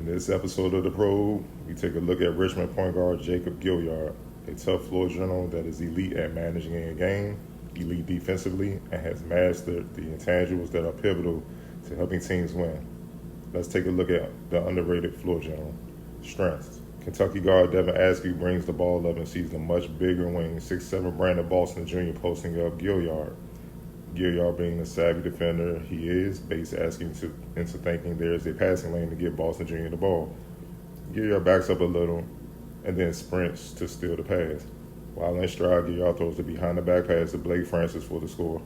In this episode of The Probe, we take a look at Richmond point guard Jacob Gilyard, a tough floor general that is elite at managing a game, elite defensively, and has mastered the intangibles that are pivotal to helping teams win. Let's take a look at the underrated floor general. Strengths. Kentucky guard Devin Askew brings the ball up and sees the much bigger wing 6'7" Brandon Boston Jr. posting up Gilyard. Gilyard, being the savvy defender he is, baits Askew into thinking there is a passing lane to get Boston Jr. the ball. Gilyard backs up a little and then sprints to steal the pass. While in stride, Gilyard throws the behind-the-back pass to Blake Francis for the score.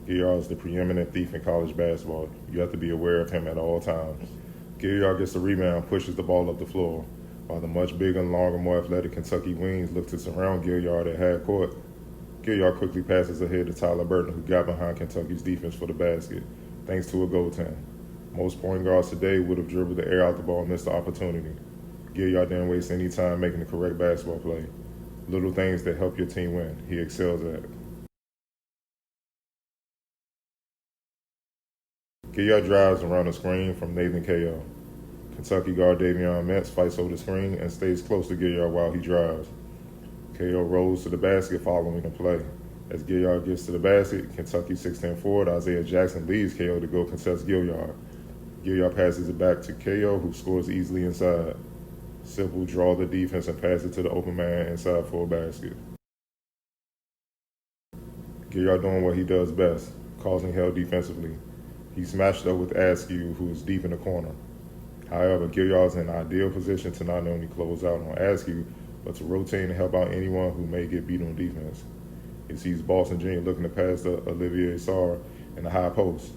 Gilyard is the preeminent thief in college basketball. You have to be aware of him at all times. Gilyard gets the rebound, pushes the ball up the floor, while the much bigger and longer, more athletic Kentucky wings look to surround Gilyard at half court. Gilyard quickly passes ahead to Tyler Burton, who got behind Kentucky's defense for the basket, thanks to a goaltend. Most point guards today would have dribbled the air out the ball and missed the opportunity. Gilyard didn't waste any time making the correct basketball play. Little things that help your team win, he excels at. Gilyard drives around the screen from Nathan Ko. Kentucky guard Davion Mintz fights over the screen and stays close to Gilyard while he drives. Ko rolls to the basket following the play. As Gilyard gets to the basket, Kentucky 6'10" forward Isaiah Jackson leaves Ko to go contest Gilyard. Gilyard passes it back to Ko, who scores easily inside. Simple, draw the defense and pass it to the open man inside for a basket. Gilyard doing what he does best, causing hell defensively. He's matched up with Askew, who is deep in the corner. However, Gilyard is in an ideal position to not only close out on Askew, but to rotate and help out anyone who may get beat on defense. He sees Boston Jr. looking to pass to Olivier Sarr in the high post.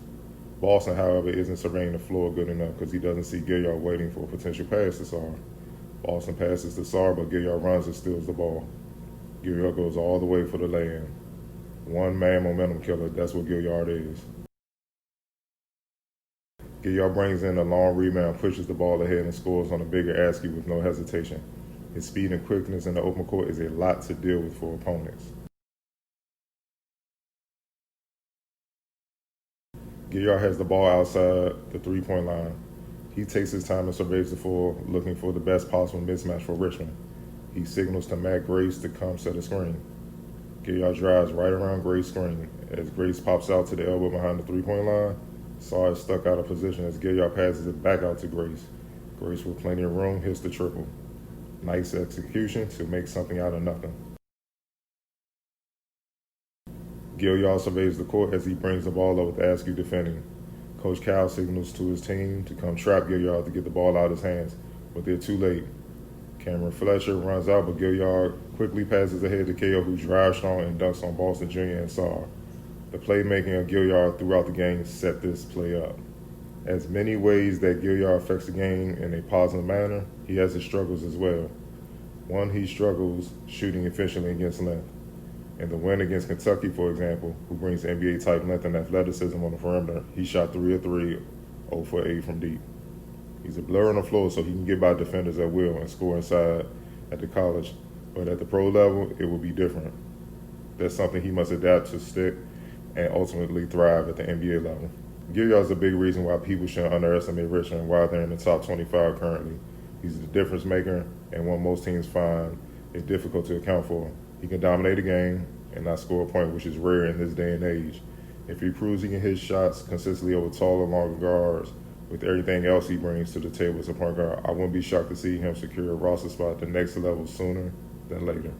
Boston, however, isn't surveying the floor good enough because he doesn't see Gilyard waiting for a potential pass to Sarr. Boston passes to Sarr, but Gilyard runs and steals the ball. Gilyard goes all the way for the lay-in. One-man momentum killer, that's what Gilyard is. Gilyard brings in a long rebound, pushes the ball ahead, and scores on a bigger Askew with no hesitation. His speed and quickness in the open court is a lot to deal with for opponents. Gilyard has the ball outside the three-point line. He takes his time and surveys the floor, looking for the best possible mismatch for Richmond. He signals to Matt Grace to come set a screen. Gilyard drives right around Grace's screen. As Grace pops out to the elbow behind the three-point line, Sarr is stuck out of position as Gilyard passes it back out to Grace. Grace, with plenty of room, hits the triple. Nice execution to make something out of nothing. Gilyard surveys the court as he brings the ball up with Askew defending. Coach Cal signals to his team to come trap Gilyard to get the ball out of his hands, but they're too late. Cameron Fletcher runs out, but Gilyard quickly passes ahead to Ko, who drives strong and dunks on Boston Jr. and Sarr. The playmaking of Gilyard throughout the game set this play up. As many ways that Gilyard affects the game in a positive manner, he has his struggles as well. One, he struggles shooting efficiently against length. In the win against Kentucky, for example, who brings NBA-type length and athleticism on the perimeter, he shot 3 of 3, 0 for 8 from deep. He's a blur on the floor, so he can get by defenders at will and score inside at the college. But at the pro level, it will be different. That's something he must adapt to stick and ultimately thrive at the NBA level. Gilyard is a big reason why people shouldn't underestimate Richmond while they're in the top 25 currently. He's the difference maker and one most teams find is difficult to account for. He can dominate a game and not score a point, which is rare in this day and age. If he proves he can hit shots consistently over taller, longer guards, with everything else he brings to the table as a point guard, I wouldn't be shocked to see him secure a roster spot at the next level sooner than later.